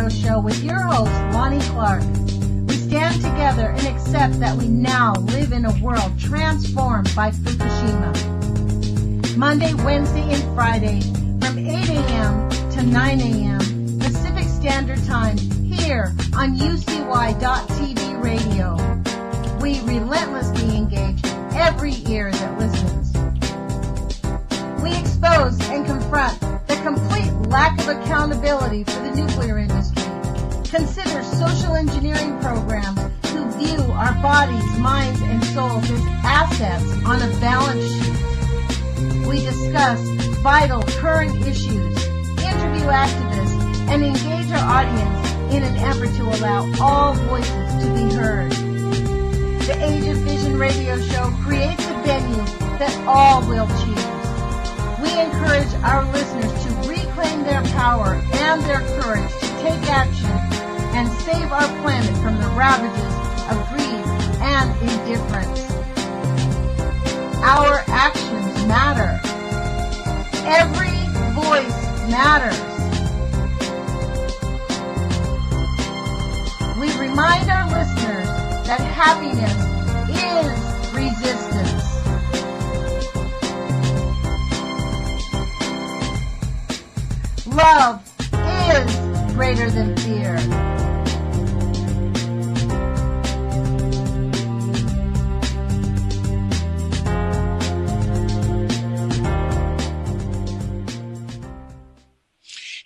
Radio Show with your host, Lonnie Clark. We stand together and accept that we now live in a world transformed by Fukushima. Monday, Wednesday, and Friday from 8 a.m. to 9 a.m. Pacific Standard Time here on UCY.TV Radio. We relentlessly engage every ear that listens. We expose and confront the complete lack of accountability for the nuclear industry. Consider social engineering programs who view our bodies, minds, and souls as assets on a balance sheet. We discuss vital current issues, interview activists, and engage our audience in an effort to allow all voices to be heard. The Age of Fission Radio Show creates a venue that all will choose. We encourage our listeners to reclaim their power and their courage to take action and save our planet from the ravages of greed and indifference. Our actions matter. Every voice matters. We remind our listeners that happiness is resistance. Love is greater than fear.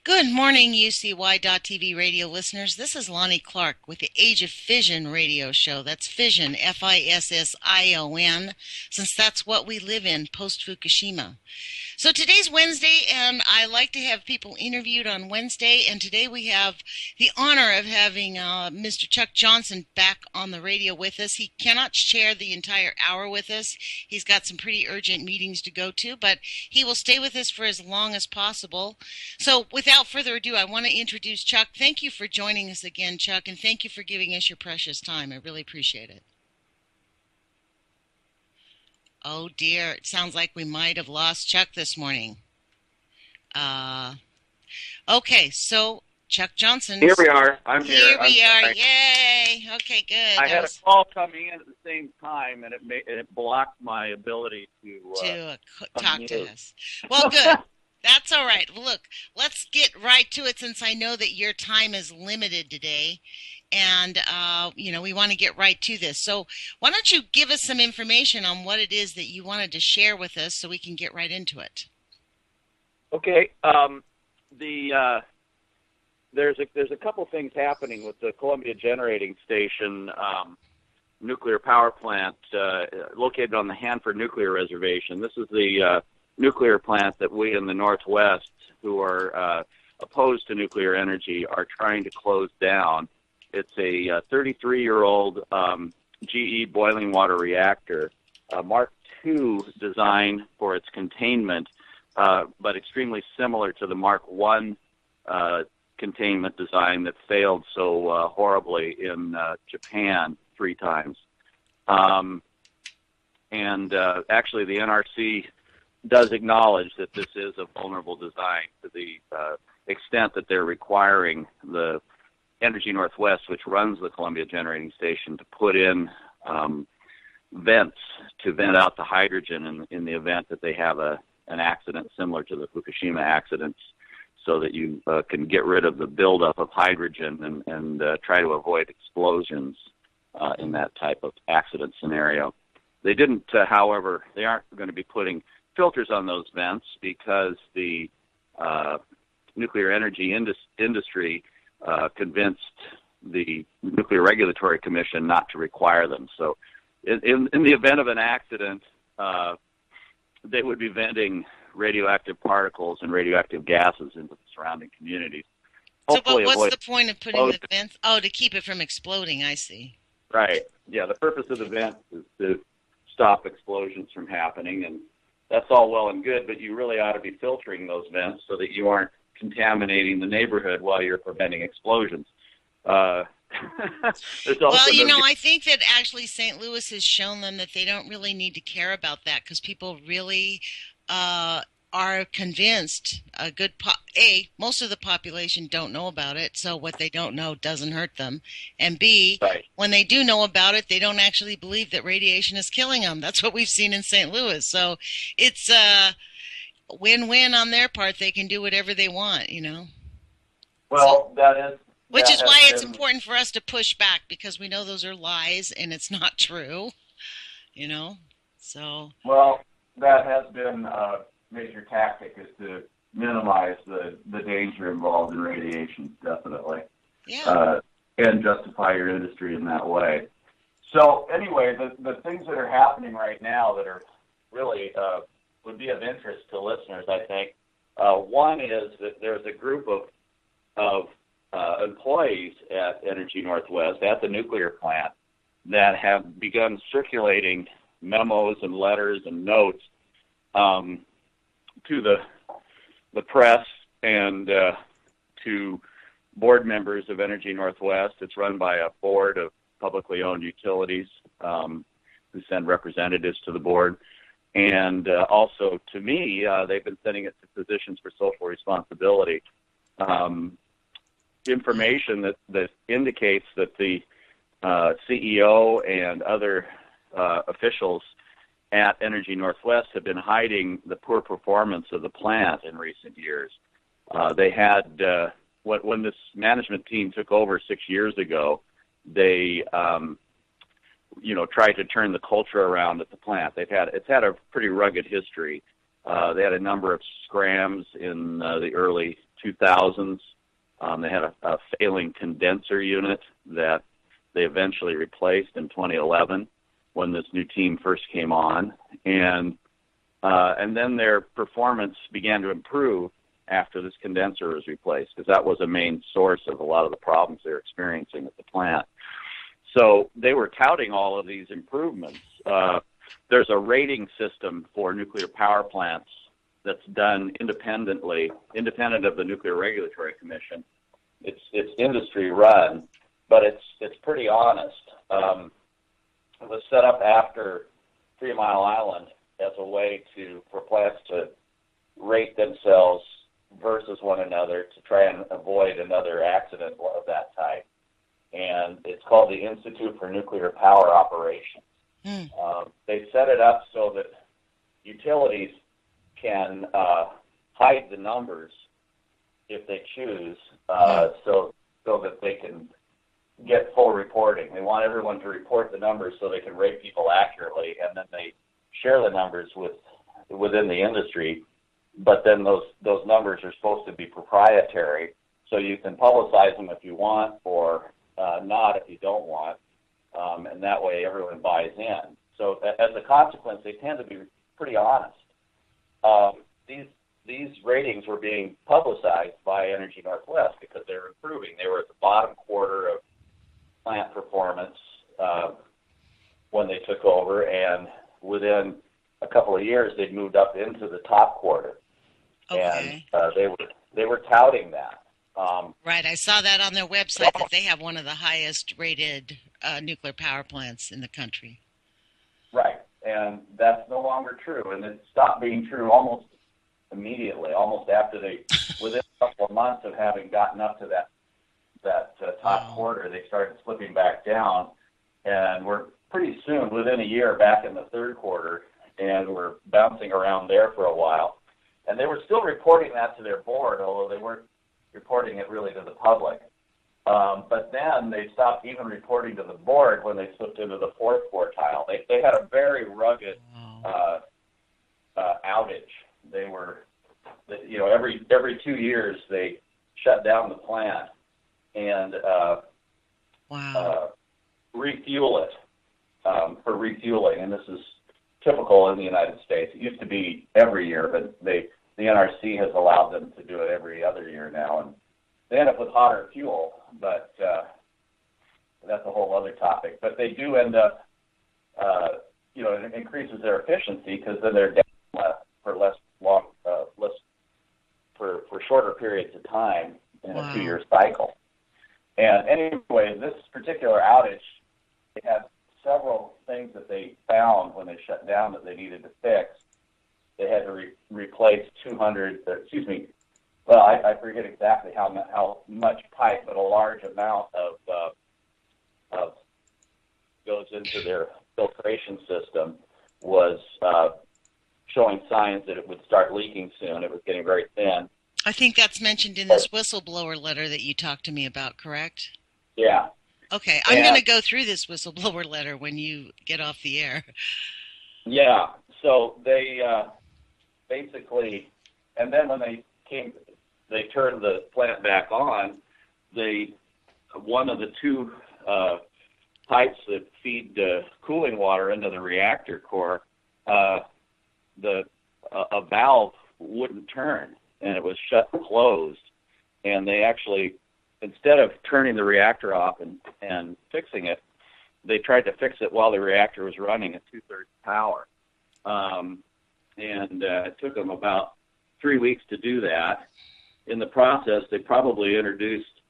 Good morning, UCY.TV radio listeners. This is Lonnie Clark with the Age of Fission radio show. That's Fission, F-I-S-S-I-O-N, since that's what we live in post-Fukushima. So today's Wednesday, and I like to have people interviewed on Wednesday, and today we have the honor of having Mr. Chuck Johnson back on the radio with us. He cannot share the entire hour with us. He's got some pretty urgent meetings to go to, but he will stay with us for as long as possible. So without further ado, I want to introduce Chuck. Thank you for joining us again, Chuck, and thank you for giving us your precious time. I really appreciate it. Oh, dear. It sounds like we might have lost Chuck this morning. Okay, so Chuck Johnson. Here we are. I'm here. Here we are. Yay. Okay, good. I had a call coming in at the same time, and it blocked my ability to talk to us. Well, good. That's all right. Well, look, let's get right to it since I know that your time is limited today. And, we want to get right to this. So why don't you give us some information on what it is that you wanted to share with us so we can get right into it? Okay. There's a couple things happening with the Columbia Generating Station nuclear power plant located on the Hanford Nuclear Reservation. This is the nuclear plant that we in the Northwest who are opposed to nuclear energy are trying to close down. It's a 33-year-old GE boiling water reactor, Mark II design for its containment, but extremely similar to the Mark I containment design that failed so horribly in Japan 3 times. Actually, the NRC does acknowledge that this is a vulnerable design to the extent that they're requiring the Energy Northwest, which runs the Columbia Generating Station, to put in vents to vent out the hydrogen in the event that they have an accident similar to the Fukushima accidents, so that you can get rid of the buildup of hydrogen and try to avoid explosions in that type of accident scenario. They didn't, however, they aren't going to be putting filters on those vents because the nuclear energy industry convinced the Nuclear Regulatory Commission not to require them. So in the event of an accident, they would be venting radioactive particles and radioactive gases into the surrounding communities. Hopefully, so what's the point of putting the vents? Oh, to keep it from exploding, I see. Right. Yeah, the purpose of the vent is to stop explosions from happening, and that's all well and good, but you really ought to be filtering those vents so that you aren't contaminating the neighborhood while you're preventing explosions. Well, I think that actually St. Louis has shown them that they don't really need to care about that because people really are convinced most of the population don't know about it, so what they don't know doesn't hurt them. And B, Right. when they do know about it, they don't actually believe that radiation is killing them. That's what we've seen in St. Louis. So it's a win-win on their part. They can do whatever they want, Well, Which that is has why it's been, important for us to push back, because we know those are lies and it's not true, So, well, that has been a major tactic, is to minimize the danger involved in radiation, definitely. yeah. And justify your industry in that way. So anyway, the things that are happening right now that are really would be of interest to listeners, I think. One is that there's a group of employees at Energy Northwest, at the nuclear plant, that have begun circulating memos and letters and notes to the press and to board members of Energy Northwest. It's run by a board of publicly owned utilities who send representatives to the board. And also to me, they've been sending it to positions for social responsibility. Information that indicates that the CEO and other officials at Energy Northwest have been hiding the poor performance of the plant in recent years. They had, when this management team took over 6 years ago, they tried to turn the culture around at the plant. It's had a pretty rugged history. They had a number of scrams in the early 2000s. They had a failing condenser unit that they eventually replaced in 2011 when this new team first came on, and then their performance began to improve after this condenser was replaced, because that was a main source of a lot of the problems they were experiencing at the plant. So they were touting all of these improvements. There's a rating system for nuclear power plants that's done independent of the Nuclear Regulatory Commission. It's industry run, but it's pretty honest. It was set up after 3 Mile Island as a way for plants to rate themselves versus one another to try and avoid another accident of that type. And it's called the Institute for Nuclear Power Operations. They set it up so that utilities can hide the numbers if they choose, so that they can get full reporting. They want everyone to report the numbers so they can rate people accurately, and then they share the numbers within the industry. But then those numbers are supposed to be proprietary, so you can publicize them if you want, or not if you don't want, and that way everyone buys in. So as a consequence, they tend to be pretty honest. These ratings were being publicized by Energy Northwest because they were improving. They were at the bottom quarter of plant performance when they took over, and within a couple of years, they'd moved up into the top quarter. Okay. And they were touting that. Right, I saw that on their website, that they have one of the highest rated nuclear power plants in the country. Right, and that's no longer true, and it stopped being true almost immediately, almost after within a couple of months of having gotten up to that top quarter, they started slipping back down, and we're pretty soon, within a year, back in the third quarter, and we're bouncing around there for a while. And they were still reporting that to their board, although they weren't reporting it really to the public. But then they stopped even reporting to the board when they slipped into the fourth quartile. They had a very rugged outage. They were, every 2 years they shut down the plant and refuel it for refueling. And this is typical in the United States. It used to be every year, but the NRC has allowed them to do it every other year now, and they end up with hotter fuel, but that's a whole other topic. But they do end up, it increases their efficiency because then they're down for for shorter periods of time in a 2-year cycle. And anyway, this particular outage, they had several things that they found when they shut down that they needed to fix. they had to replace 200. Well, I forget exactly how much pipe, but a large amount of goes into their filtration system was showing signs that it would start leaking soon. It was getting very thin. I think that's mentioned in this whistleblower letter that you talked to me about, correct? Yeah. Okay, I'm going to go through this whistleblower letter when you get off the air. Yeah, so they basically, and then when they turned the plant back on, one of the two pipes that feed cooling water into the reactor core, a valve wouldn't turn, and it was shut and closed. And they actually, instead of turning the reactor off and fixing it, they tried to fix it while the reactor was running at 2/3 power. And it took them about 3 weeks to do that. In the process, they probably introduced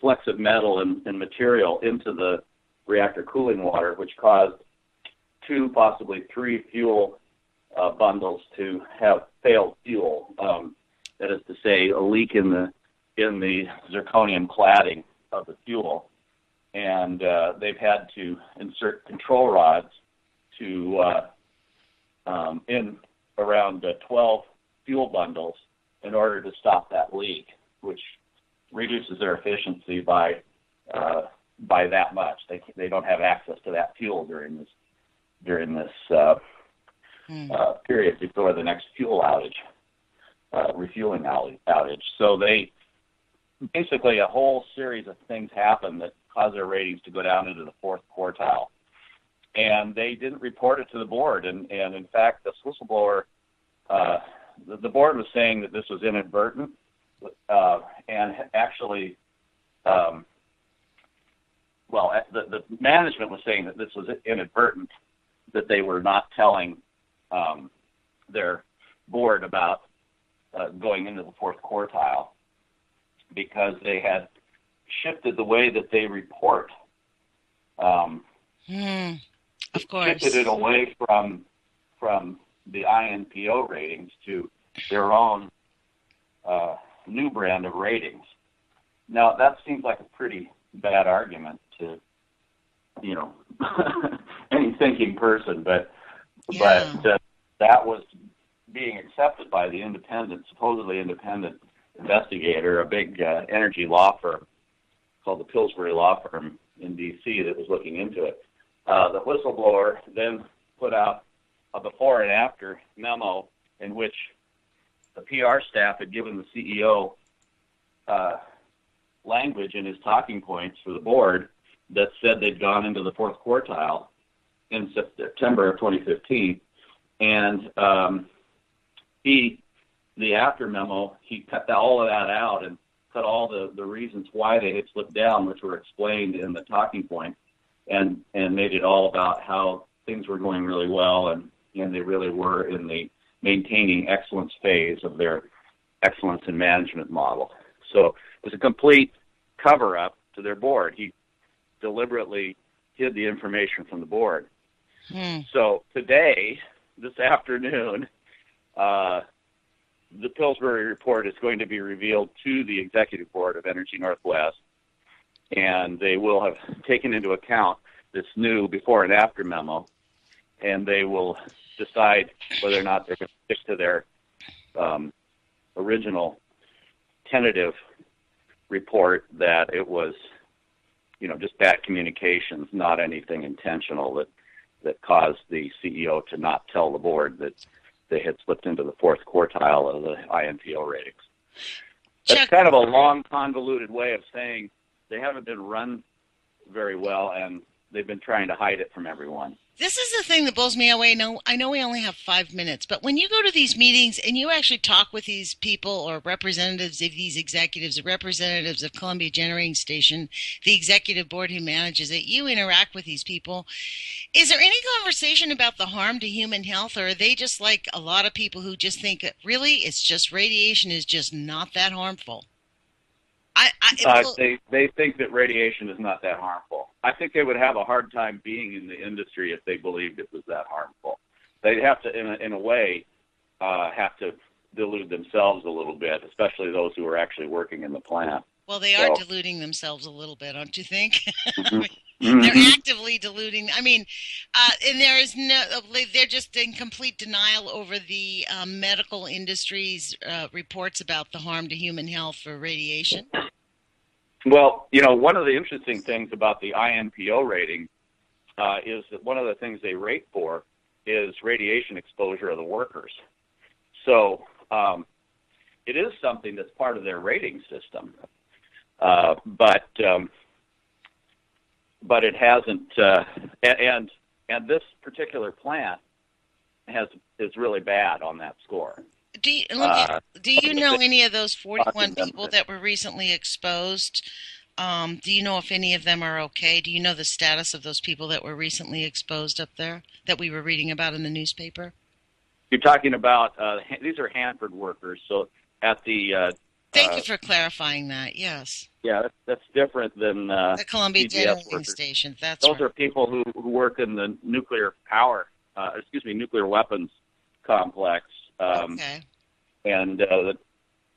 flecks of metal and material into the reactor cooling water, which caused 2, possibly 3 fuel bundles to have failed fuel. That is to say, a leak in the zirconium cladding of the fuel, and they've had to insert control rods to in around 12 fuel bundles in order to stop that leak, which reduces their efficiency by that much. They don't have access to that fuel during this period before the next fuel outage, refueling outage. So they basically, a whole series of things happened that caused their ratings to go down into the 4th quartile. And they didn't report it to the board. And in fact, this whistleblower, the board was saying that this was inadvertent, and actually, the management was saying that this was inadvertent, that they were not telling their board about going into the 4th quartile, because they had shifted the way that they report. Of course. Shifted it away from the INPO ratings to their own new brand of ratings. Now, that seems like a pretty bad argument to, any thinking person, but that was being accepted by the supposedly independent investigator, a big energy law firm called the Pillsbury Law Firm in D.C. that was looking into it. The whistleblower then put out a before and after memo in which the PR staff had given the CEO language in his talking points for the board that said they'd gone into the 4th quartile in September of 2015. And the after memo, he cut all of that out and cut all the reasons why they had slipped down, which were explained in the talking point, and made it all about how things were going really well, and they really were in the maintaining excellence phase of their excellence in management model. So it was a complete cover-up to their board. He deliberately hid the information from the board. So today, this afternoon, the Pillsbury report is going to be revealed to the Executive Board of Energy Northwest, and they will have taken into account this new before and after memo, and they will decide whether or not they're going to stick to their original tentative report that it was, just bad communications, not anything intentional that caused the CEO to not tell the board that they had slipped into the 4th quartile of the INPO ratings. That's kind of a long, convoluted way of saying they haven't been run very well, and they've been trying to hide it from everyone. This is the thing that blows me away. I know we only have 5 minutes, but when you go to these meetings and you actually talk with these people or representatives of these executives, or representatives of Columbia Generating Station, the executive board who manages it, you interact with these people. Is there any conversation about the harm to human health, or are they just like a lot of people who just think that really it's just radiation is just not that harmful? Well, They think that radiation is not that harmful. I think they would have a hard time being in the industry if they believed it was that harmful. They'd have to, in a way, have to delude themselves a little bit, especially those who are actually working in the plant. well, they are deluding themselves a little bit, don't you think? Mm-hmm. They're actively deluding. I mean, and there is they're just in complete denial over the medical industry's reports about the harm to human health for radiation. Well, one of the interesting things about the INPO rating is that one of the things they rate for is radiation exposure of the workers. So it is something that's part of their rating system, but it hasn't. And this particular plant is really bad on that score. Do you know any of those 41 people that were recently exposed? Do you know if any of them are okay? Do you know the status of those people that were recently exposed up there that we were reading about in the newspaper? You're talking about these are Hanford workers. So at the thank you for clarifying that. Yes. Yeah, that's different than the Columbia CGS Generating workers. Station. Those are people who work in the nuclear weapons complex. Okay. And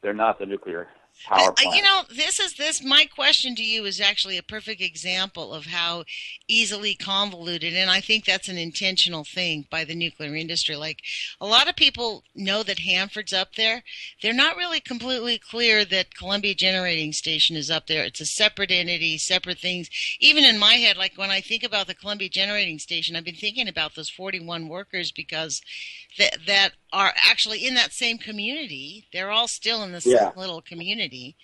they're not the nuclear power plant. My question to you is actually a perfect example of how easily convoluted, and I think that's an intentional thing by the nuclear industry. Like, a lot of people know that Hanford's up there. They're not really completely clear that Columbia Generating Station is up there. It's a separate entity, separate things. Even in my head, like when I think about the Columbia Generating Station, I've been thinking about those 41 workers because that are actually in that same community. They're all still in the same little community.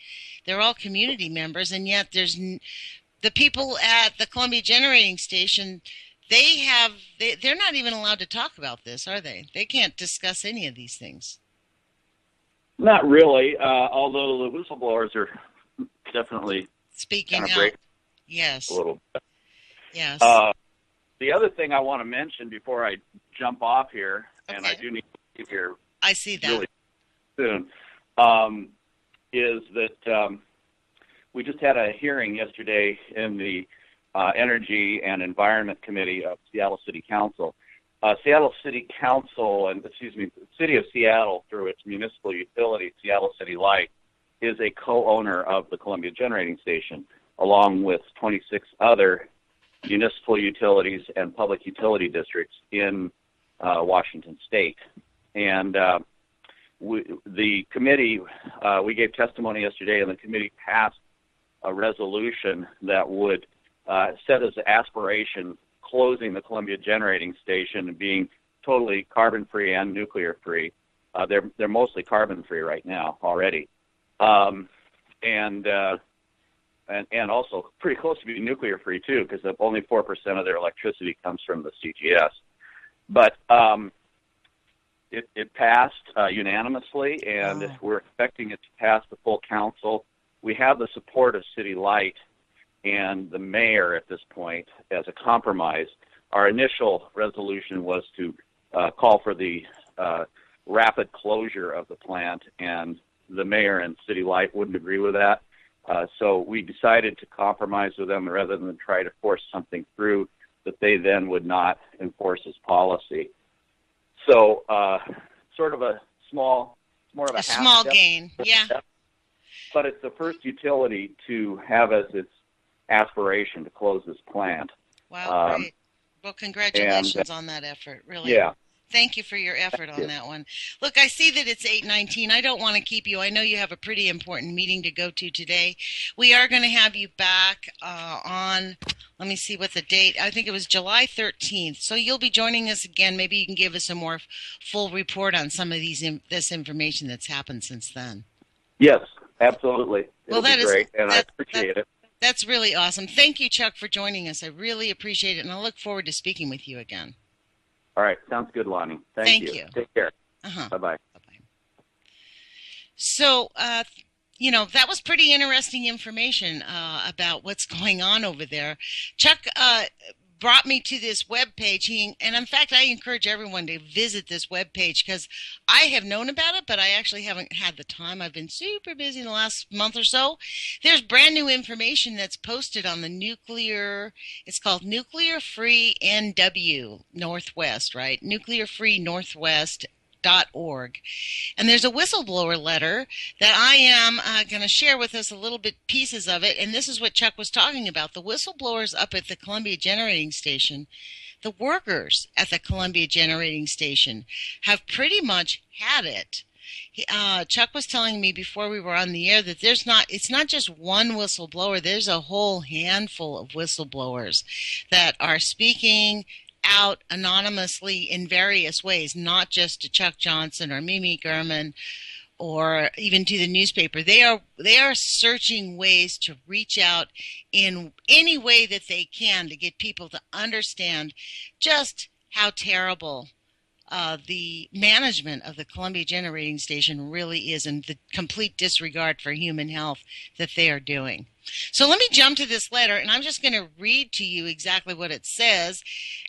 They're all community members, and yet the people at the Columbia Generating Station, they're not even allowed to talk about this, are they? They can't discuss any of these things. Not really, although the whistleblowers are definitely speaking out. Yes. A little bit. Yes. The other thing I want to mention before I jump off here, and I do need to leave here I see that. really soon, is that we just had a hearing yesterday in the Energy and Environment Committee of Seattle City Council. Seattle City Council, the City of Seattle, through its municipal utility, Seattle City Light, is a co-owner of the Columbia Generating Station, along with 26 other municipal utilities and public utility districts in Washington State. And the committee, we gave testimony yesterday, and the committee passed a resolution that would set as aspiration closing the Columbia Generating Station and being totally carbon-free and nuclear-free. They're mostly carbon-free right now already, and also pretty close to being nuclear-free too, because only 4% of their electricity comes from the CGS. But it passed unanimously, and we're expecting it to pass the full council. We have the support of City Light and the mayor at this point as a compromise. Our initial resolution was to call for the rapid closure of the plant, and the mayor and City Light wouldn't agree with that. So we decided to compromise with them rather than try to force something through that they then would not enforce as policy. So sort of a small gain, yeah. But it's the first utility to have as its aspiration to close this plant. Wow, great. Well, congratulations on that effort, really. Yeah. Thank you for your effort on that one. Look, I see that it's 8:19. I don't want to keep you. I know you have a pretty important meeting to go to today. We are going to have you back on, let me see what the date, I think it was July 13th. So you'll be joining us again. Maybe you can give us a more full report on some of this information that's happened since then. Yes, absolutely. Well, that is great, and I appreciate it. That's really awesome. Thank you, Chuck, for joining us. I really appreciate it, and I look forward to speaking with you again. All right. Sounds good, Lonnie. Thank you. Take care. Bye-bye. Bye-bye. So, that was pretty interesting information about what's going on over there. Chuck brought me to this webpage. And in fact, I encourage everyone to visit this webpage because I have known about it, but I actually haven't had the time. I've been super busy in the last month or so. There's brand new information that's posted on it's called Nuclear Free NW Northwest, right? Nuclear Free Northwest.org. And there's a whistleblower letter that I am going to share with us a little bit pieces of it. And this is what Chuck was talking about. The whistleblowers up at the Columbia Generating Station, the workers at the Columbia Generating Station have pretty much had it. Chuck was telling me before we were on the air that it's not just one whistleblower. There's a whole handful of whistleblowers that are speaking out anonymously in various ways, not just to Chuck Johnson or Mimi Gurman or even to the newspaper. They are searching ways to reach out in any way that they can to get people to understand just how terrible the management of the Columbia Generating Station really is, and the complete disregard for human health that they are doing. So let me jump to this letter, and I'm just going to read to you exactly what it says.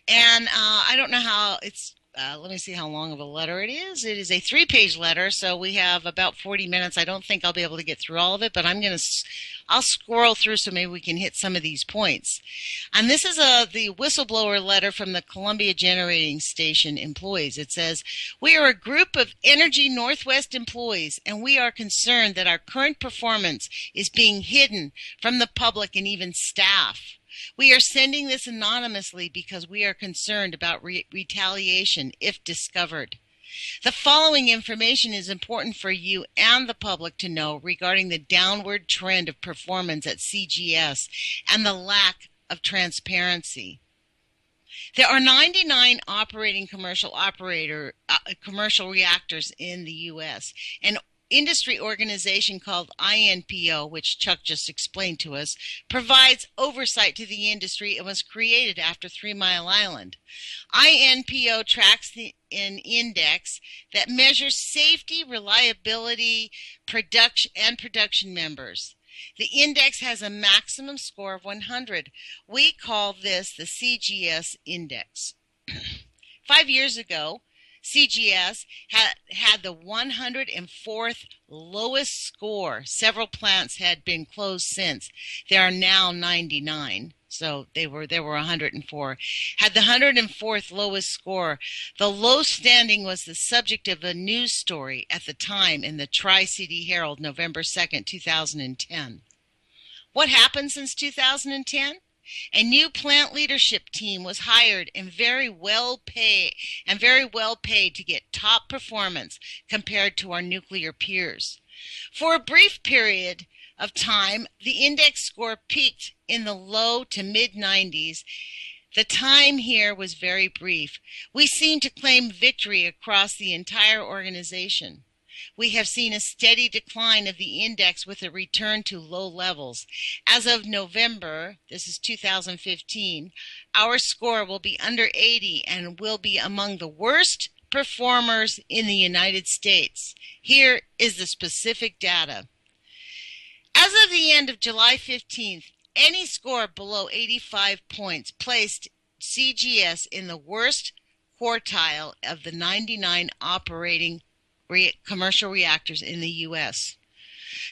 And I don't know how it's, let me see how long of a letter it is. It is a 3-page letter, so we have about 40 minutes. I don't think I'll be able to get through all of it, but I'll scroll through so maybe we can hit some of these points. And this is the whistleblower letter from the Columbia Generating Station employees. It says, "We are a group of Energy Northwest employees, and we are concerned that our current performance is being hidden from the public and even staff. We are sending this anonymously because we are concerned about retaliation if discovered. The following information is important for you and the public to know regarding the downward trend of performance at CGS and the lack of transparency. There are 99 operating commercial reactors in the U.S. An industry organization called INPO, which Chuck just explained to us, provides oversight to the industry and was created after 3 Mile Island. INPO tracks an index that measures safety, reliability, production members. The index has a maximum score of 100. We call this the CGS index. 5 years ago, CGS had the 104th lowest score. Several plants had been closed since. There are now 99. So there were 104. Had the 104th lowest score. The low standing was the subject of a news story at the time in the Tri-City Herald, November 2nd, 2010. What happened since 2010? A new plant leadership team was hired and very well paid to get top performance compared to our nuclear peers. For a brief period of time, the index score peaked in the low to mid-90s. The time here was very brief. We seemed to claim victory across the entire organization. We have seen a steady decline of the index with a return to low levels. As of November, this is 2015, our score will be under 80 and will be among the worst performers in the United States. Here is the specific data. As of the end of July 15th, any score below 85 points placed CGS in the worst quartile of the 99 operating commercial reactors in the U.S.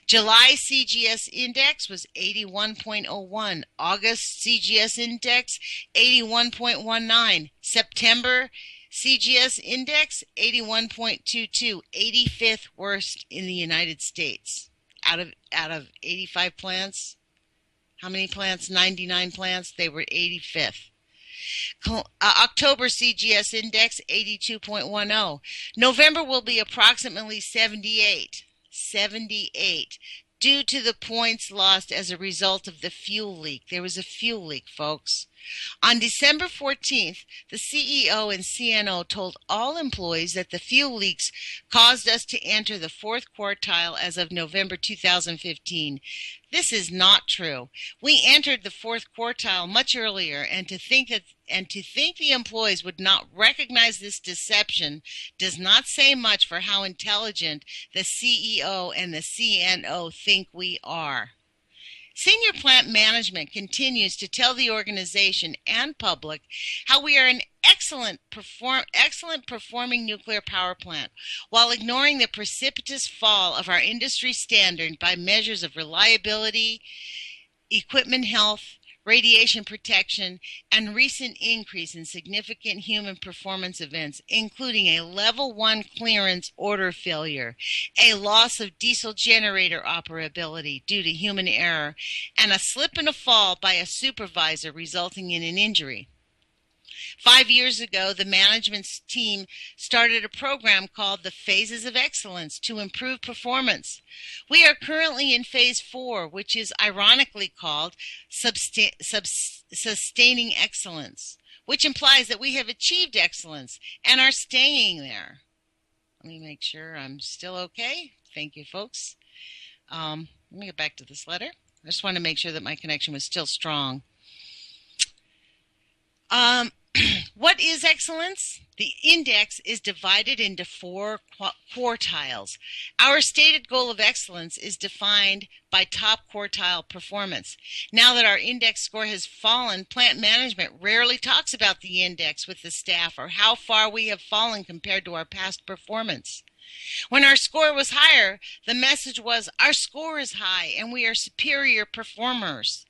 July CGS index was 81.01. August CGS index 81.19. September CGS index 81.22. 85th worst in the United States. Out of 85 plants, how many plants? 99 plants. They were 85th. October CGS index 82.10. November will be approximately 78 due to the points lost as a result of the fuel leak. There was a fuel leak, folks. On December 14th, the CEO and CNO told all employees that the fuel leaks caused us to enter the 4th quartile as of November 2015. This is not true. We entered the 4th quartile much earlier, and to think the employees would not recognize this deception does not say much for how intelligent the CEO and the CNO think we are. Senior plant management continues to tell the organization and public how we are an excellent performing nuclear power plant, while ignoring the precipitous fall of our industry standard by measures of reliability, equipment health, radiation protection, and recent increase in significant human performance events, including a level 1 clearance order failure, a loss of diesel generator operability due to human error, and a slip and a fall by a supervisor resulting in an injury. 5 years ago, the management team started a program called the Phases of Excellence to improve performance. We are currently in Phase 4, which is ironically called Sustaining Excellence, which implies that we have achieved excellence and are staying there. Let me make sure I'm still okay. Thank you, folks. Let me get back to this letter. I just want to make sure that my connection was still strong. What is excellence? The index is divided into 4 quartiles. Our stated goal of excellence is defined by top quartile performance. Now that our index score has fallen, plant management rarely talks about the index with the staff or how far we have fallen compared to our past performance. When our score was higher, the message was, our score is high and we are superior performers.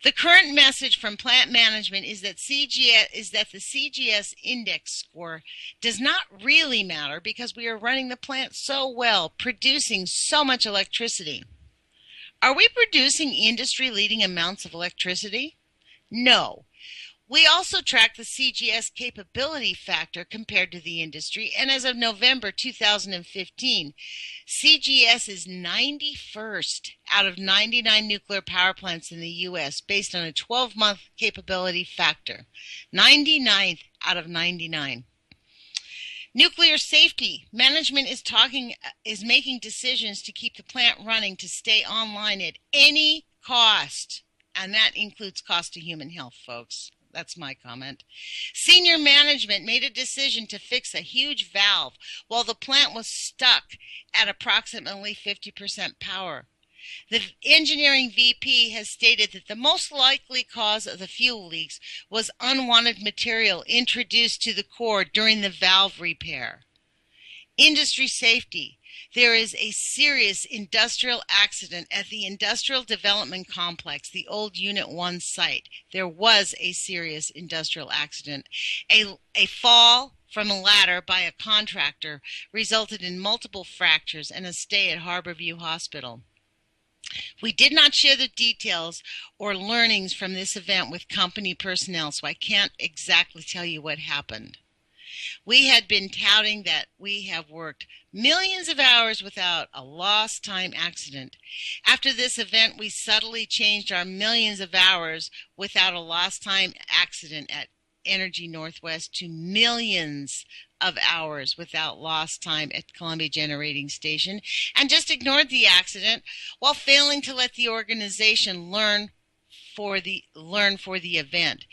The current message from plant management is that the CGS index score does not really matter because we are running the plant so well, producing so much electricity. Are we producing industry-leading amounts of electricity? No. We also track the CGS capability factor compared to the industry, and as of November 2015, CGS is 91st out of 99 nuclear power plants in the U.S. based on a 12-month capability factor. 99th out of 99. Nuclear safety. Management is making decisions to keep the plant running to stay online at any cost, and that includes cost to human health, folks. That's my comment. Senior management made a decision to fix a huge valve while the plant was stuck at approximately 50% power. The engineering VP has stated that the most likely cause of the fuel leaks was unwanted material introduced to the core during the valve repair. Industry safety. There is a serious industrial accident at the Industrial Development Complex, the old Unit 1 site. There was a serious industrial accident. A fall from a ladder by a contractor resulted in multiple fractures and a stay at Harborview Hospital. We did not share the details or learnings from this event with company personnel, so I can't exactly tell you what happened. We had been touting that we have worked millions of hours without a lost time accident. After this event, we subtly changed our millions of hours without a lost time accident at Energy Northwest to millions of hours without lost time at Columbia Generating Station, and just ignored the accident while failing to let the organization learn for the event.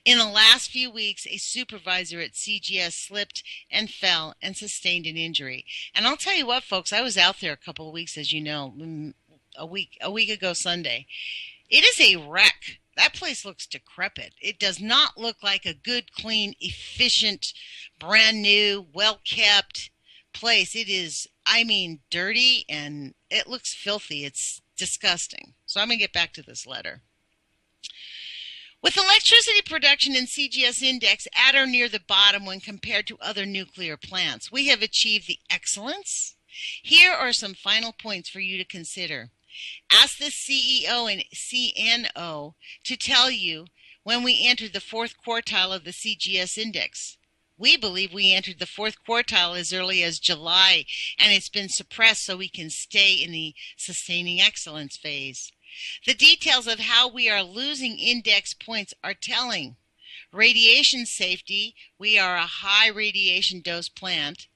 In the last few weeks, a supervisor at CGS slipped and fell and sustained an injury. And I'll tell you what, folks, I was out there a couple of weeks, as you know, a week ago Sunday. It is a wreck. That place looks decrepit. It does not look like a good, clean, efficient, brand new, well-kept place. It is, dirty, and it looks filthy. It's disgusting. So I'm going to get back to this letter. With electricity production in CGS index at or near the bottom when compared to other nuclear plants, we have achieved the excellence. Here are some final points for you to consider. Ask the CEO and CNO to tell you when we entered the 4th quartile of the CGS index. We believe we entered the 4th quartile as early as July, and it's been suppressed so we can stay in the sustaining excellence phase. The details of how we are losing index points are telling. Radiation safety, we are a high radiation dose plant.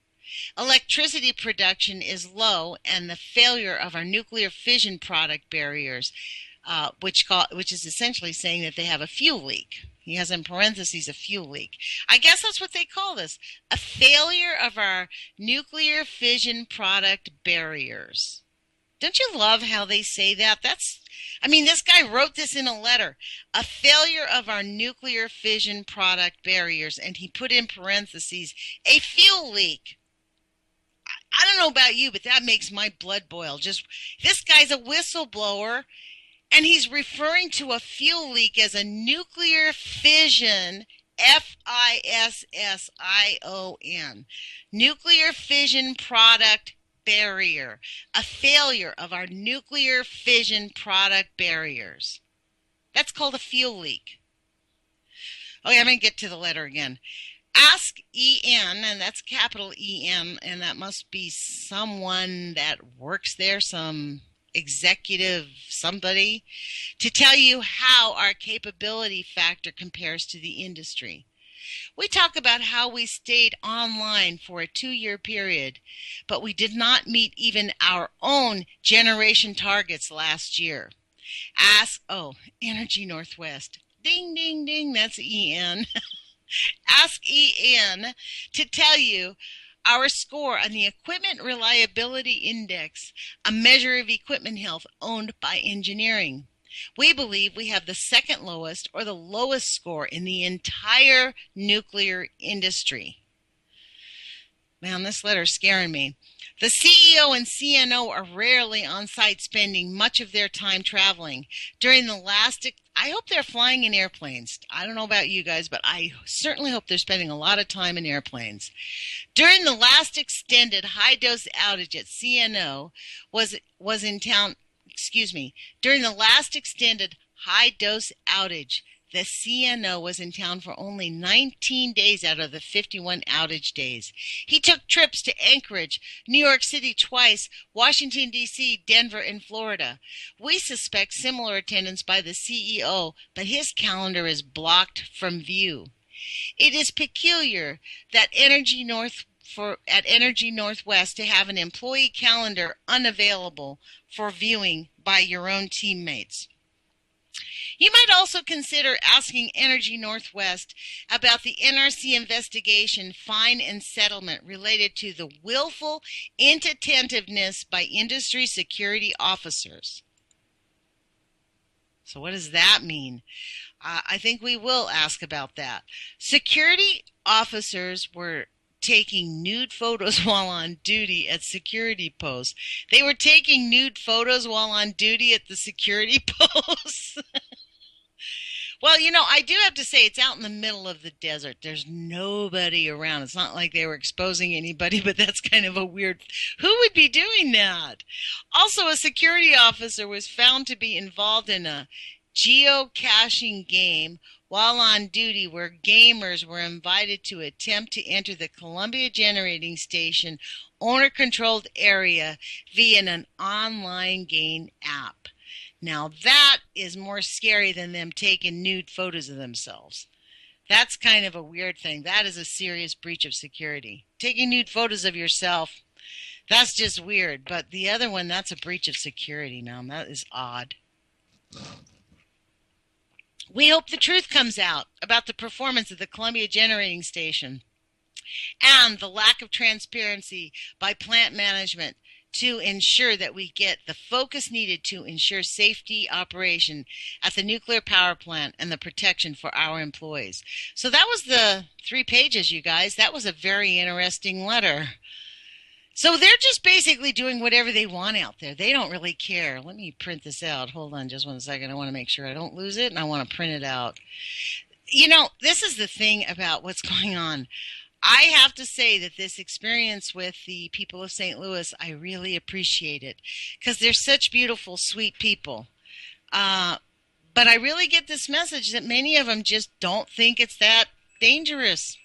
Electricity production is low, and the failure of our nuclear fission product barriers, which is essentially saying that they have a fuel leak. He has in parentheses a fuel leak. I guess that's what they call this, a failure of our nuclear fission product barriers. Don't you love how they say that? This guy wrote this in a letter. A failure of our nuclear fission product barriers, and he put in parentheses, a fuel leak. I don't know about you, but that makes my blood boil. This guy's a whistleblower, and he's referring to a fuel leak as a nuclear fission, Fission, nuclear fission product barrier, a failure of our nuclear fission product barriers. That's called a fuel leak. Okay, I'm going to get to the letter again. Ask EN, and that's capital EN, and that must be someone that works there, some executive somebody, to tell you how our capability factor compares to the industry. We talk about how we stayed online for a 2-year period, but we did not meet even our own generation targets last year. Energy Northwest. Ding, ding, ding, that's EN. Ask EN to tell you our score on the Equipment Reliability Index, a measure of equipment health owned by engineering. We believe we have the second lowest or the lowest score in the entire nuclear industry. Man, this letter's scaring me. The CEO and CNO are rarely on site, spending much of their time traveling. I hope they're flying in airplanes. I don't know about you guys, but I certainly hope they're spending a lot of time in airplanes. During the last extended high-dose outage at CNO was in town. During the last extended high-dose outage, the CNO was in town for only 19 days out of the 51 outage days. He took trips to Anchorage, New York City twice, Washington, D.C., Denver, and Florida. We suspect similar attendance by the CEO, but his calendar is blocked from view. It is peculiar that at Energy Northwest to have an employee calendar unavailable for viewing by your own teammates. You might also consider asking Energy Northwest about the NRC investigation, fine, and settlement related to the willful inattentiveness by industry security officers. So what does that mean? I think we will ask about that. Security officers were taking nude photos while on duty at security posts. They were taking nude photos while on duty at the security posts. Well, I do have to say it's out in the middle of the desert. There's nobody around. It's not like they were exposing anybody, but that's kind of a weird... Who would be doing that? Also, a security officer was found to be involved in a geocaching game while on duty where gamers were invited to attempt to enter the Columbia Generating Station owner-controlled area via an online game app. Now that is more scary than them taking nude photos of themselves. That's kind of a weird thing. That is a serious breach of security. Taking nude photos of yourself, that's just weird. But the other one, that's a breach of security now. That is odd. We hope the truth comes out about the performance of the Columbia Generating Station and the lack of transparency by plant management to ensure that we get the focus needed to ensure safety operation at the nuclear power plant and the protection for our employees. So that was the 3 pages, you guys. That was a very interesting letter. So they're just basically doing whatever they want out there. They don't really care. Let me print this out. Hold on just 1 second. I want to make sure I don't lose it, and I want to print it out. This is the thing about what's going on. I have to say that this experience with the people of St. Louis, I really appreciate it because they're such beautiful, sweet people. But I really get this message that many of them just don't think it's that dangerous.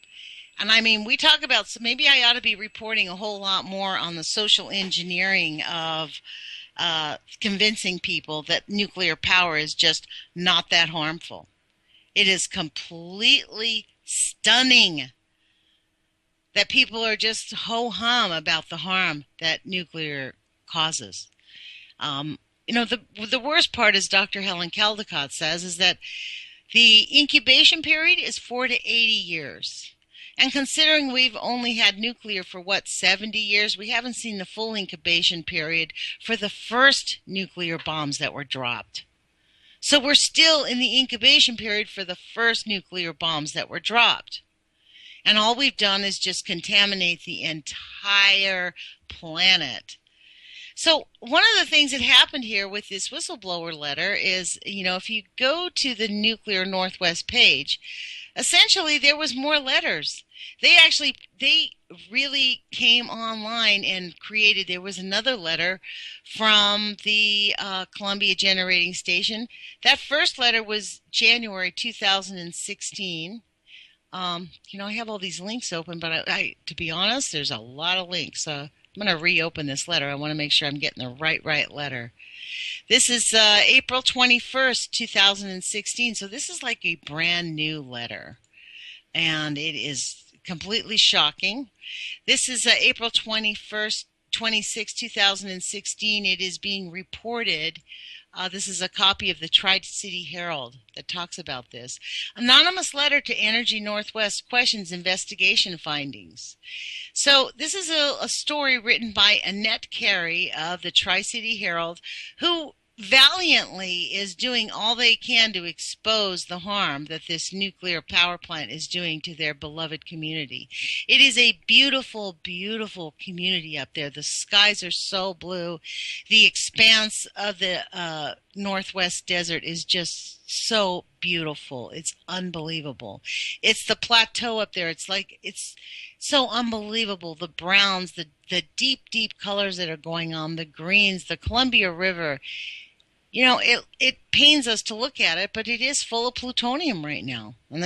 And we talk about, so maybe I ought to be reporting a whole lot more on the social engineering of convincing people that nuclear power is just not that harmful. It is completely stunning that people are just ho-hum about the harm that nuclear causes. The worst part, as Dr. Helen Caldicott says, is that the incubation period is 4 to 80 years. And considering we've only had nuclear for, 70 years, we haven't seen the full incubation period for the first nuclear bombs that were dropped. So we're still in the incubation period for the first nuclear bombs that were dropped. And all we've done is just contaminate the entire planet. So one of the things that happened here with this whistleblower letter is, if you go to the Nuclear Northwest page, essentially there was more letters. They really came online and there was another letter from the Columbia Generating Station. That first letter was January 2016. I have all these links open, but I to be honest, there's a lot of links. I'm going to reopen this letter. I want to make sure I'm getting the right letter. This is April 21st, 2016. So this is like a brand new letter. And it is completely shocking. This is April 21st, 26, 2016. It is being reported. This is a copy of the Tri-City Herald that talks about this. Anonymous letter to Energy Northwest questions investigation findings. So this is a story written by Annette Carey of the Tri-City Herald, who valiantly is doing all they can to expose the harm that this nuclear power plant is doing to their beloved community. It is a beautiful, beautiful community up there. The skies are so blue. The expanse of the Northwest Desert is just so beautiful. It's unbelievable. It's the plateau up there. It's so unbelievable. The browns, the deep, deep colors that are going on, the greens, the Columbia River. It pains us to look at it, but it is full of plutonium right now. And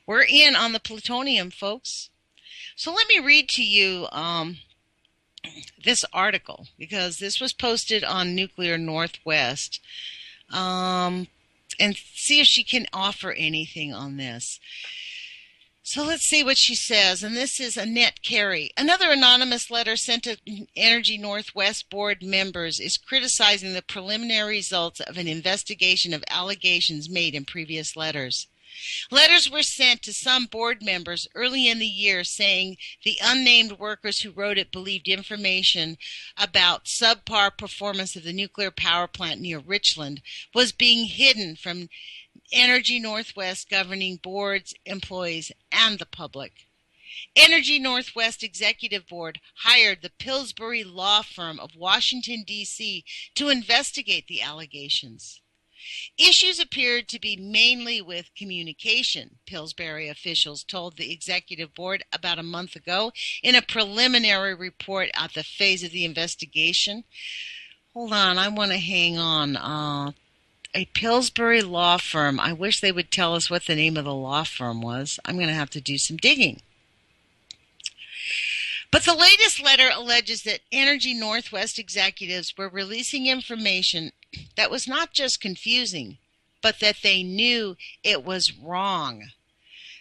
we're in on the plutonium, folks. So let me read to you this article, because this was posted on Nuclear Northwest, and see if she can offer anything on this. So let's see what she says, and this is Annette Carey. Another anonymous letter sent to Energy Northwest board members is criticizing the preliminary results of an investigation of allegations made in previous letters. Letters were sent to some board members early in the year saying the unnamed workers who wrote it believed information about subpar performance of the nuclear power plant near Richland was being hidden from Energy Northwest governing boards, employees, and the public. Energy Northwest Executive Board hired the Pillsbury law firm of Washington, D.C. to investigate the allegations. Issues appeared to be mainly with communication, Pillsbury officials told the Executive Board about a month ago in a preliminary report at the phase of the investigation. Hold on, I want to hang on. A Pillsbury law firm. I wish they would tell us what the name of the law firm was. I'm going to have to do some digging. But the latest letter alleges that Energy Northwest executives were releasing information that was not just confusing, but that they knew it was wrong.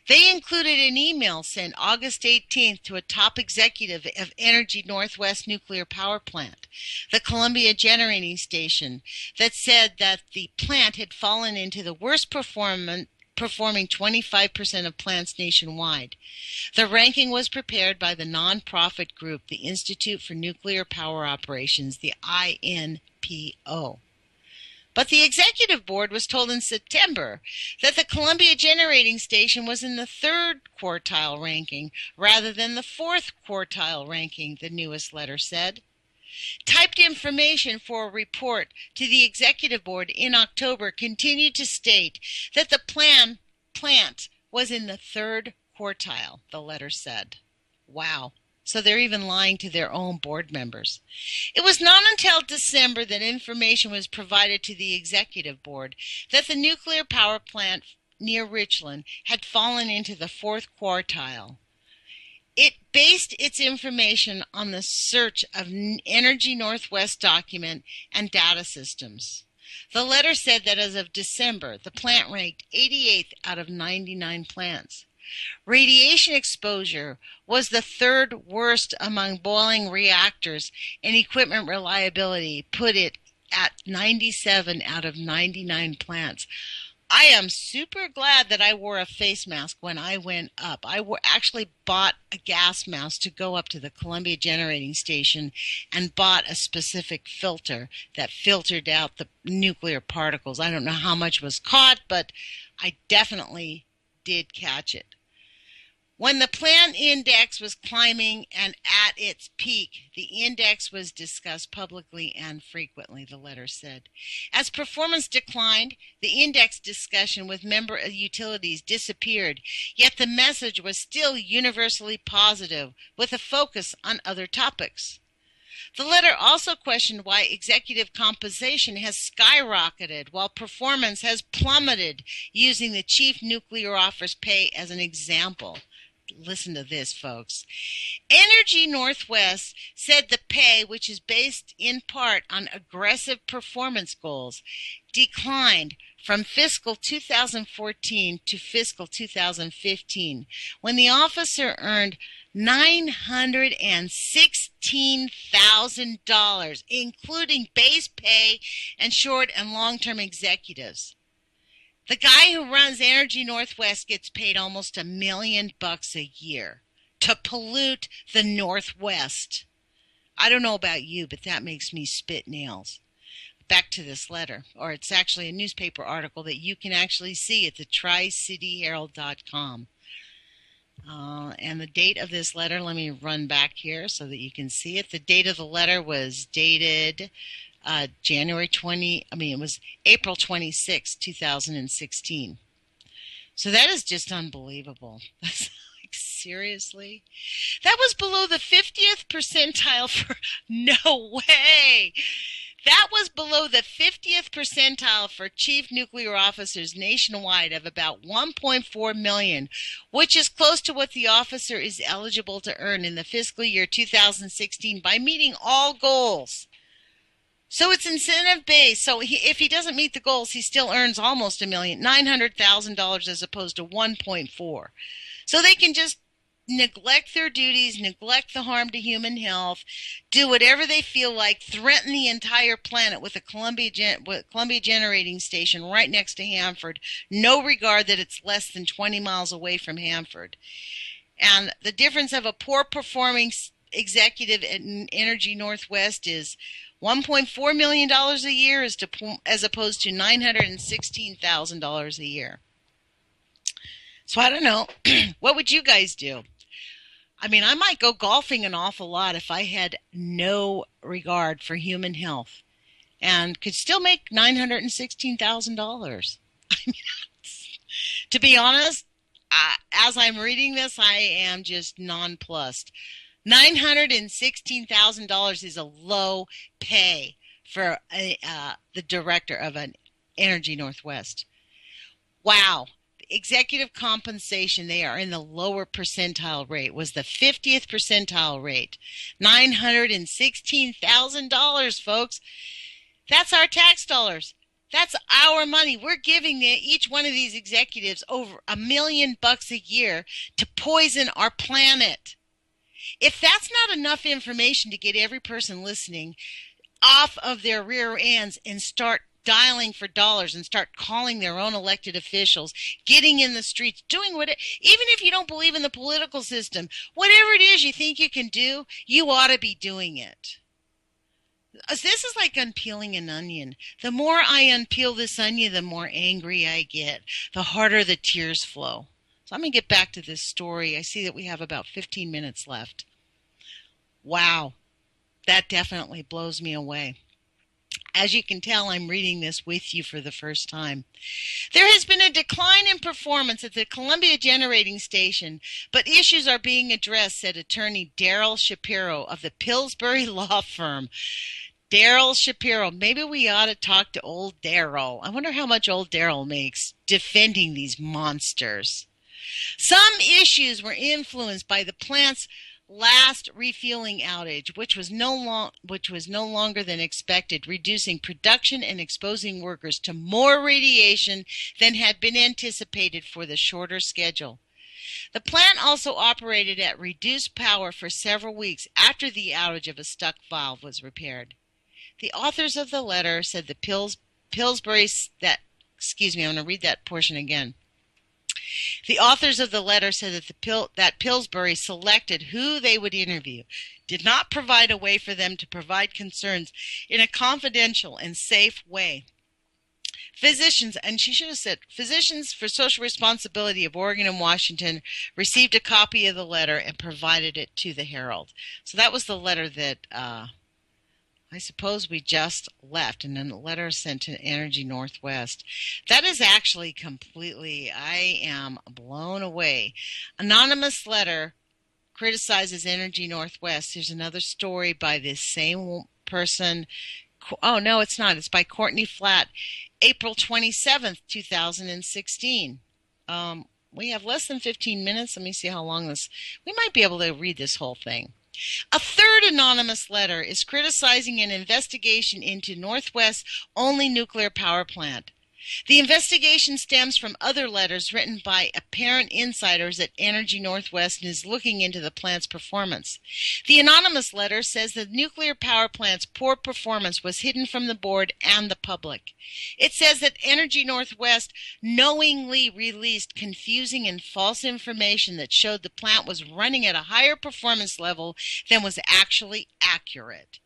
They included an email sent August 18th to a top executive of Energy Northwest Nuclear Power Plant, the Columbia Generating Station, that said that the plant had fallen into the worst performing 25% of plants nationwide. The ranking was prepared by the nonprofit group, the Institute for Nuclear Power Operations, the INPO. But the executive board was told in September that the Columbia Generating Station was in the third quartile ranking rather than the fourth quartile ranking, the newest letter said. Typed information for a report to the executive board in October continued to state that the plant was in the third quartile, the letter said. Wow. So they're even lying to their own board members. It was not until December that information was provided to the executive board that the nuclear power plant near Richland had fallen into the fourth quartile. It based its information on the search of Energy Northwest document and data systems. The letter said that as of December, the plant ranked 88th out of 99 plants. Radiation exposure was the third worst among boiling reactors, and equipment reliability put it at 97 out of 99 plants. I am super glad that I wore a face mask when I went up. Actually bought a gas mask to go up to the Columbia Generating Station and bought a specific filter that filtered out the nuclear particles. I don't know how much was caught, but I definitely did catch it. When the plant index was climbing and at its peak, the index was discussed publicly and frequently, the letter said. As performance declined, the index discussion with member utilities disappeared, yet the message was still universally positive, with a focus on other topics. The letter also questioned why executive compensation has skyrocketed while performance has plummeted, using the chief nuclear officer's pay as an example. Listen to this, folks. Energy Northwest said the pay, which is based in part on aggressive performance goals, declined from fiscal 2014 to fiscal 2015, when the officer earned $916,000, including base pay and short and long-term executives. The guy who runs Energy Northwest gets paid almost $1 million a year to pollute the Northwest. I don't know about you, but that makes me spit nails. Back to this letter, or it's actually a newspaper article that you can actually see at the TriCityHerald.com. And the date of this letter, let me run back here so that you can see it. The date of the letter was dated it was April 26, 2016. So that is just unbelievable. That's like, seriously? That was below the 50th percentile for, no way. That was below the 50th percentile for chief nuclear officers nationwide of about $1.4 million, which is close to what the officer is eligible to earn in the fiscal year 2016 by meeting all goals. So it's incentive-based. So if he doesn't meet the goals, he still earns almost $900,000 as opposed to 1.4. So they can just neglect their duties, neglect the harm to human health, do whatever they feel like, threaten the entire planet with a Columbia Generating Station right next to Hanford, no regard that it's less than 20 miles away from Hanford. And the difference of a poor-performing executive at Energy Northwest is $1.4 million a year as opposed to $916,000 a year. So I don't know. What would you guys do? I mean, I might go golfing an awful lot if I had no regard for human health and could still make $916,000. I mean, to be honest, as I'm reading this, I am just nonplussed. $916,000 is a low pay for the director of an Energy Northwest. Wow. Executive compensation, they are in the lower percentile rate, was the 50th percentile rate. $916,000, folks. That's our tax dollars. That's our money. We're giving each one of these executives over $1 million a year to poison our planet. If that's not enough information to get every person listening off of their rear ends and start dialing for dollars and start calling their own elected officials, getting in the streets, doing what even if you don't believe in the political system, whatever it is you think you can do, you ought to be doing it. This is like unpeeling an onion. The more I unpeel this onion, the more angry I get, the harder the tears flow. So I'm going to get back to this story. I see that we have about 15 minutes left. Wow, that definitely blows me away. As you can tell, I'm reading this with you for the first time. There has been a decline in performance at the Columbia Generating Station, but issues are being addressed, said attorney Daryl Shapiro of the Pillsbury Law Firm. Daryl Shapiro. Maybe we ought to talk to old Daryl. I wonder how much old Daryl makes defending these monsters. Some issues were influenced by the plant's last refueling outage, which was no longer than expected, reducing production and exposing workers to more radiation than had been anticipated for the shorter schedule. The plant also operated at reduced power for several weeks after the outage of a stuck valve was repaired. The authors of the letter said the Pillsbury that Excuse me, I'm going to read that portion again. The authors of the letter said that Pillsbury selected who they would interview, did not provide a way for them to provide concerns in a confidential and safe way. Physicians, and she should have said, Physicians for Social Responsibility of Oregon and Washington received a copy of the letter and provided it to the Herald. So that was the letter that I suppose we just left, and then the letter sent to Energy Northwest. That is actually completely, I am blown away. Anonymous letter criticizes Energy Northwest. There's another story by this same person. Oh, no, it's not. It's by Courtney Flatt, April 27th, 2016. We have less than 15 minutes. Let me see how long this, we might be able to read this whole thing. A third anonymous letter is criticizing an investigation into Northwest's only nuclear power plant. The investigation stems from other letters written by apparent insiders at Energy Northwest and is looking into the plant's performance. The anonymous letter says the nuclear power plant's poor performance was hidden from the board and the public. It says that Energy Northwest knowingly released confusing and false information that showed the plant was running at a higher performance level than was actually accurate.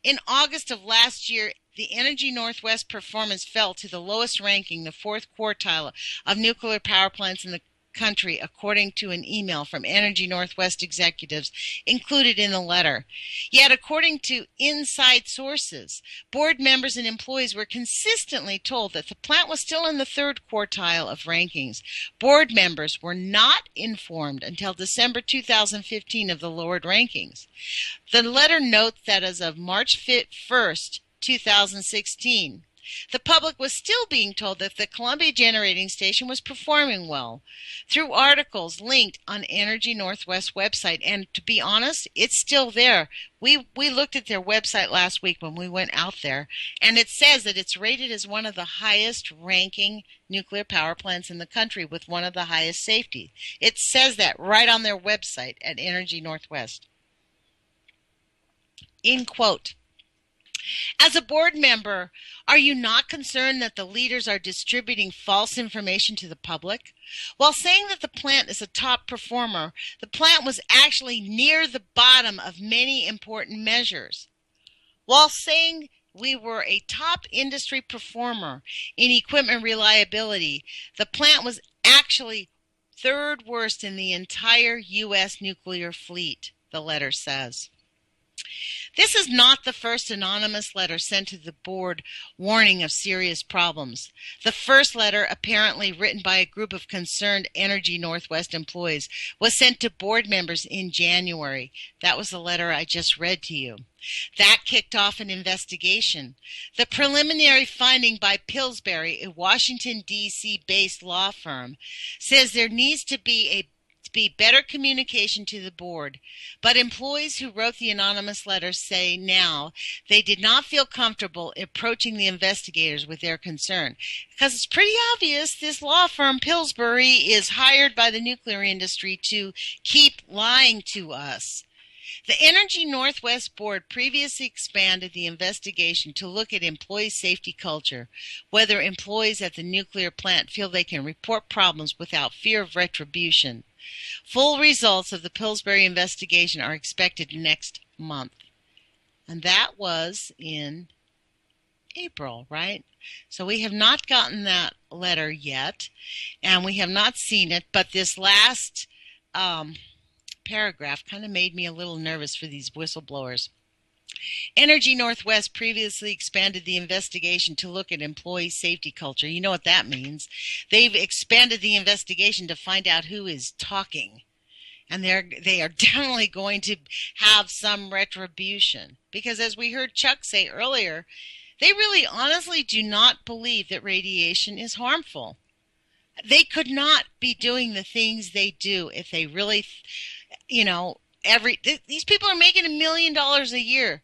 In August of last year, the Energy Northwest performance fell to the lowest ranking, the fourth quartile of nuclear power plants in the country, according to an email from Energy Northwest executives included in the letter. Yet, according to inside sources, board members and employees were consistently told that the plant was still in the third quartile of rankings. Board members were not informed until December 2015 of the lowered rankings. The letter notes that as of March 1st, 2016, the public was still being told that the Columbia Generating Station was performing well through articles linked on Energy Northwest website. And to be honest, it's still there. We looked at their website last week when we went out there, and it says that it's rated as one of the highest ranking nuclear power plants in the country with one of the highest safety. It says that right on their website at Energy Northwest. In quote, as a board member, are you not concerned that the leaders are distributing false information to the public? While saying that the plant is a top performer, the plant was actually near the bottom of many important measures. While saying we were a top industry performer in equipment reliability, the plant was actually third worst in the entire U.S. nuclear fleet, the letter says. This is not the first anonymous letter sent to the board warning of serious problems. The first letter, apparently written by a group of concerned Energy Northwest employees, was sent to board members in January. That was the letter I just read to you. That kicked off an investigation. The preliminary finding by Pillsbury, a Washington, D.C. based law firm, says there needs to be better communication to the board. But employees who wrote the anonymous letter say now they did not feel comfortable approaching the investigators with their concern. Because it's pretty obvious this law firm, Pillsbury, is hired by the nuclear industry to keep lying to us. The Energy Northwest Board previously expanded the investigation to look at employee safety culture, whether employees at the nuclear plant feel they can report problems without fear of retribution. Full results of the Pillsbury investigation are expected next month. And that was in April, right? So we have not gotten that letter yet, and we have not seen it, but this last paragraph kind of made me a little nervous for these whistleblowers. Energy Northwest previously expanded the investigation to look at employee safety culture. You know what that means. They've expanded the investigation to find out who is talking. And they are definitely going to have some retribution. Because as we heard Chuck say earlier, they really honestly do not believe that radiation is harmful. They could not be doing the things they do if they really, these people are making $1 million a year,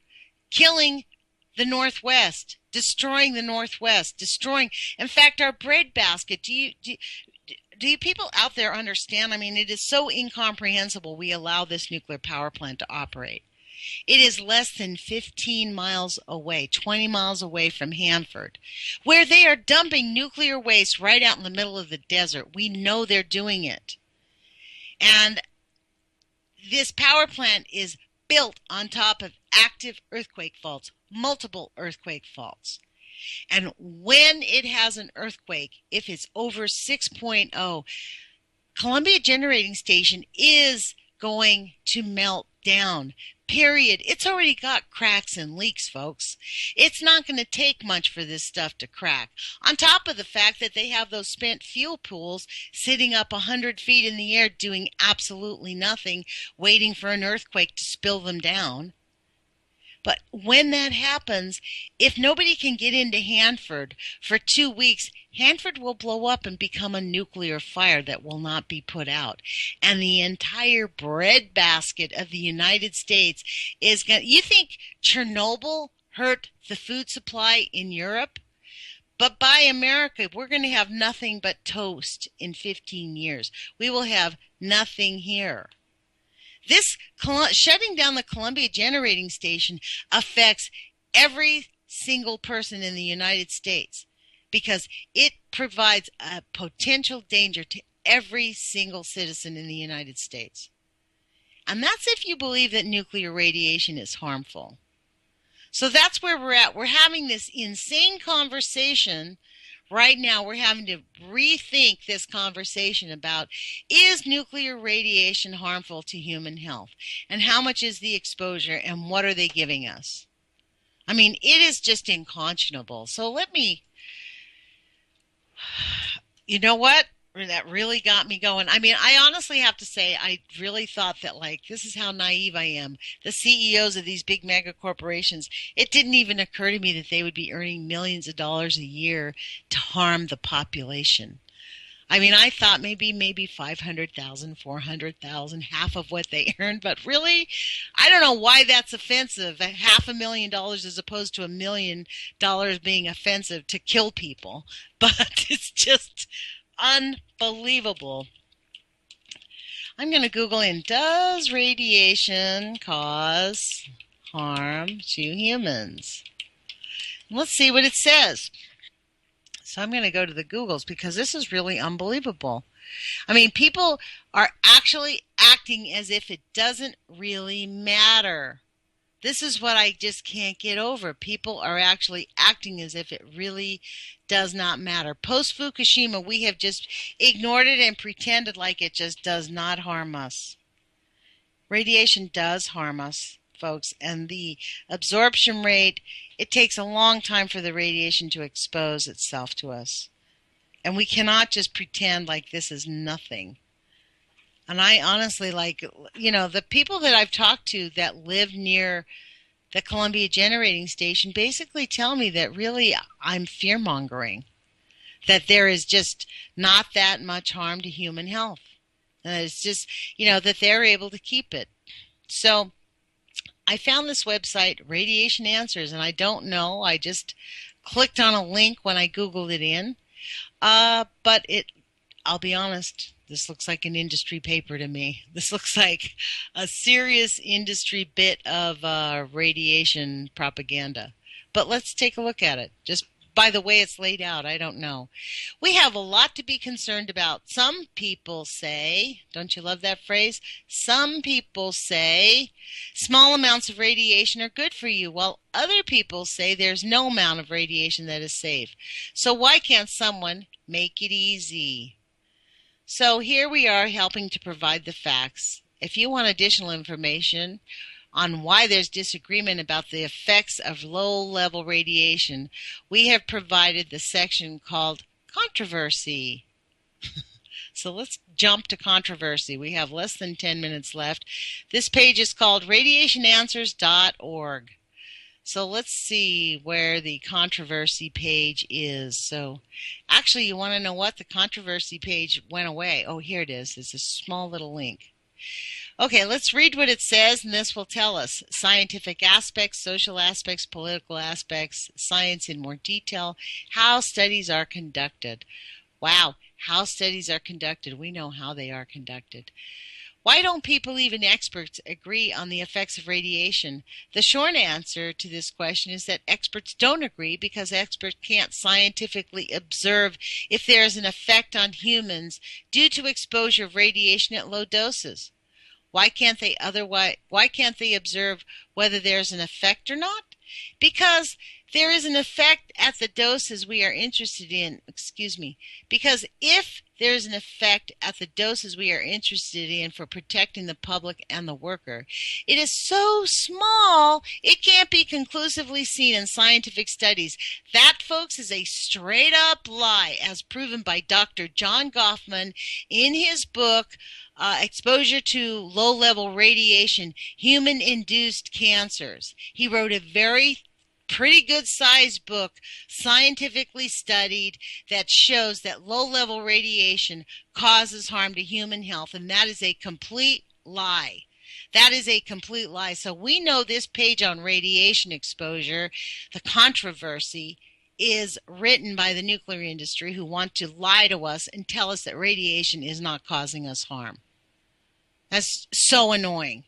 killing the Northwest, destroying the Northwest, in fact, our breadbasket. Do you people out there understand? I mean, it is so incomprehensible we allow this nuclear power plant to operate. It is less than 15 miles away, 20 miles away from Hanford, where they are dumping nuclear waste right out in the middle of the desert. We know they're doing it. And this power plant is built on top of active earthquake faults, multiple earthquake faults. And when it has an earthquake, if it's over 6.0, Columbia Generating Station is going to melt down. Period. It's already got cracks and leaks, folks. It's not going to take much for this stuff to crack. On top of the fact that they have those spent fuel pools sitting up 100 feet in the air doing absolutely nothing, waiting for an earthquake to spill them down. But when that happens, if nobody can get into Hanford for 2 weeks, Hanford will blow up and become a nuclear fire that will not be put out. And the entire breadbasket of the United States is going to... You think Chernobyl hurt the food supply in Europe? But by America, we're going to have nothing but toast in 15 years. We will have nothing here. This shutting down the Columbia Generating Station affects every single person in the United States because it provides a potential danger to every single citizen in the United States. And that's if you believe that nuclear radiation is harmful. So that's where we're at. We're having this insane conversation. Right now, we're having to rethink this conversation about, is nuclear radiation harmful to human health? And how much is the exposure, and what are they giving us? I mean, it is just unconscionable. So let me, you know what? That really got me going. I mean, I honestly have to say, I really thought that, like, this is how naive I am. The CEOs of these big mega corporations, it didn't even occur to me that they would be earning millions of dollars a year to harm the population. I mean, I thought maybe 500,000, 400,000, half of what they earned, but really, I don't know why that's offensive. $500,000 as opposed to $1 million being offensive to kill people, but it's just unbelievable. I'm going to Google in, does radiation cause harm to humans? Let's see what it says. So I'm going to go to the Googles because this is really unbelievable. I mean, people are actually acting as if it doesn't really matter. This is what I just can't get over. People are actually acting as if it really does not matter. Post-Fukushima, we have just ignored it and pretended like it just does not harm us. Radiation does harm us, folks, and the absorption rate, it takes a long time for the radiation to expose itself to us. And we cannot just pretend like this is nothing. And I honestly, like, you know, the people that I've talked to that live near the Columbia Generating Station basically tell me that really I'm fear-mongering, that there is just not that much harm to human health. And it's just, you know, that they're able to keep it. So I found this website, Radiation Answers, and I don't know. I just clicked on a link when I Googled it in. But I'll be honest, this looks like an industry paper to me. This looks like a serious industry bit of radiation propaganda. But let's take a look at it. Just by the way it's laid out, I don't know. We have a lot to be concerned about. Some people say, don't you love that phrase? Some people say small amounts of radiation are good for you, while other people say there's no amount of radiation that is safe. So why can't someone make it easy? So here we are helping to provide the facts. If you want additional information on why there's disagreement about the effects of low-level radiation, we have provided the section called Controversy. So let's jump to controversy. We have less than 10 minutes left. This page is called radiationanswers.org. So let's see where the controversy page is. So actually, you want to know what? The controversy page went away. Oh, here it is. It's a small little link. Okay, let's read what it says, and this will tell us scientific aspects, social aspects, political aspects, science in more detail, how studies are conducted. Wow, how studies are conducted. We know how they are conducted. Why don't people, even experts, agree on the effects of radiation? The short answer to this question is that experts don't agree because experts can't scientifically observe if there is an effect on humans due to exposure of radiation at low doses. Why can't they observe whether there's an effect or not? Because there is an effect at the doses we are interested in. Because if there is an effect at the doses we are interested in for protecting the public and the worker, it is so small it can't be conclusively seen in scientific studies. That, folks, is a straight-up lie, as proven by Dr. John Goffman in his book, Exposure to Low-Level Radiation, Human-Induced Cancers. He wrote a pretty good sized book, scientifically studied, that shows that low-level radiation causes harm to human health, and that is a complete lie. That is a complete lie. So we know this page on radiation exposure, the controversy, is written by the nuclear industry who want to lie to us and tell us that radiation is not causing us harm. That's so annoying.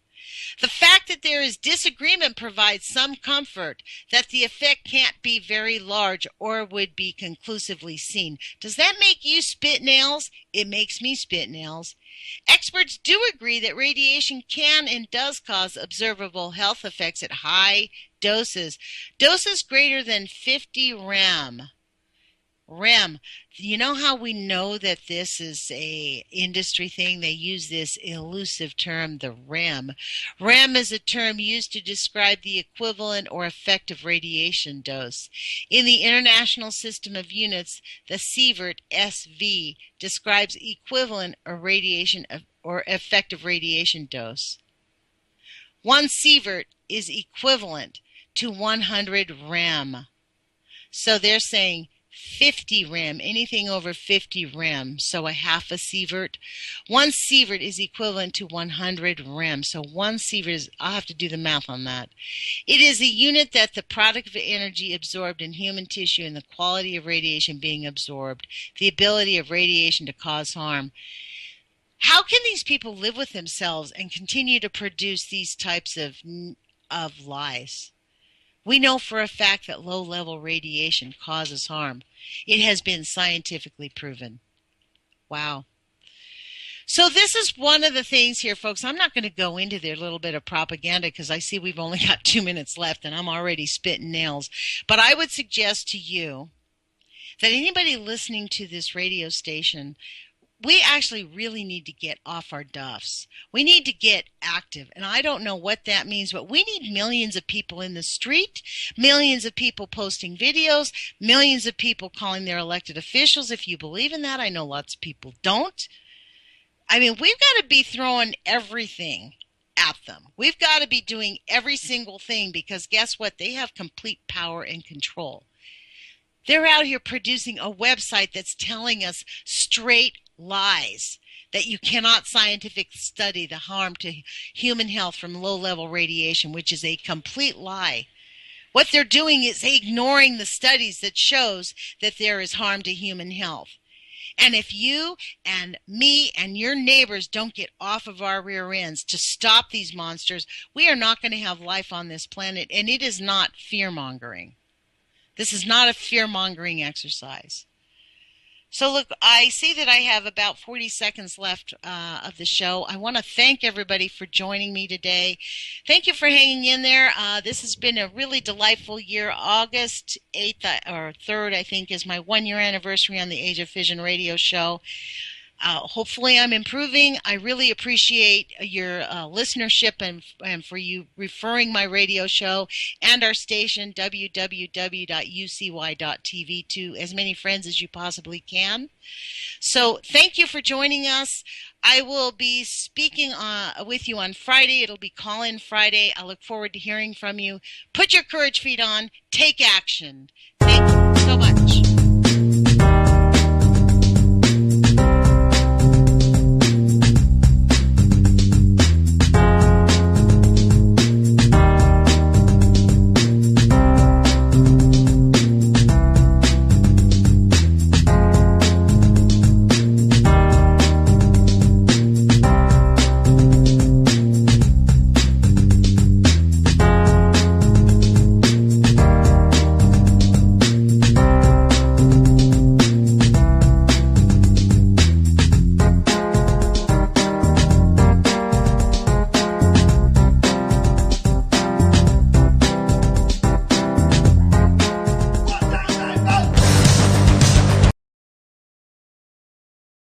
The fact that there is disagreement provides some comfort that the effect can't be very large or would be conclusively seen. Does that make you spit nails? It makes me spit nails. Experts do agree that radiation can and does cause observable health effects at high doses. Doses greater than 50 rem. You know how we know that this is a industry thing? They use this elusive term, the rem. Rem is a term used to describe the equivalent or effective radiation dose. In the International System of Units, the sievert, SV, describes equivalent or radiation or effective radiation dose. 1 sievert is equivalent to 100 rem. So they're saying 50 rem, anything over 50 rem, so a half a sievert. 1 sievert is equivalent to 100 rem, so 1 sievert is, I'll have to do the math on that. It is a unit that the product of energy absorbed in human tissue and the quality of radiation being absorbed, the ability of radiation to cause harm. How can these people live with themselves and continue to produce these types of lies? We know for a fact that low-level radiation causes harm. It has been scientifically proven. Wow. So this is one of the things here, folks. I'm not going to go into their little bit of propaganda because I see we've only got 2 minutes left and I'm already spitting nails. But I would suggest to you that anybody listening to this radio station, we actually really need to get off our duffs. We need to get active. And I don't know what that means, but we need millions of people in the street, millions of people posting videos, millions of people calling their elected officials. If you believe in that, I know lots of people don't. I mean, we've got to be throwing everything at them. We've got to be doing every single thing because guess what? They have complete power and control. They're out here producing a website that's telling us straight lies that you cannot scientifically study the harm to human health from low-level radiation, which is a complete lie. What they're doing is ignoring the studies that shows that there is harm to human health. And if you and me and your neighbors don't get off of our rear ends to stop these monsters, we are not going to have life on this planet, and it is not fear-mongering. This is not a fear-mongering exercise. So look, I see that I have about 40 seconds left of the show. I want to thank everybody for joining me today. Thank you for hanging in there. This has been a really delightful year. August 8th or 3rd, I think, is my 1-year anniversary on the Age of Fission radio show. Hopefully I'm improving. I really appreciate your listenership and for you referring my radio show and our station, www.ucy.tv, to as many friends as you possibly can. So thank you for joining us. I will be speaking with you on Friday. It'll be Call-In Friday. I look forward to hearing from you. Put your courage feet on. Take action. Thank you so much.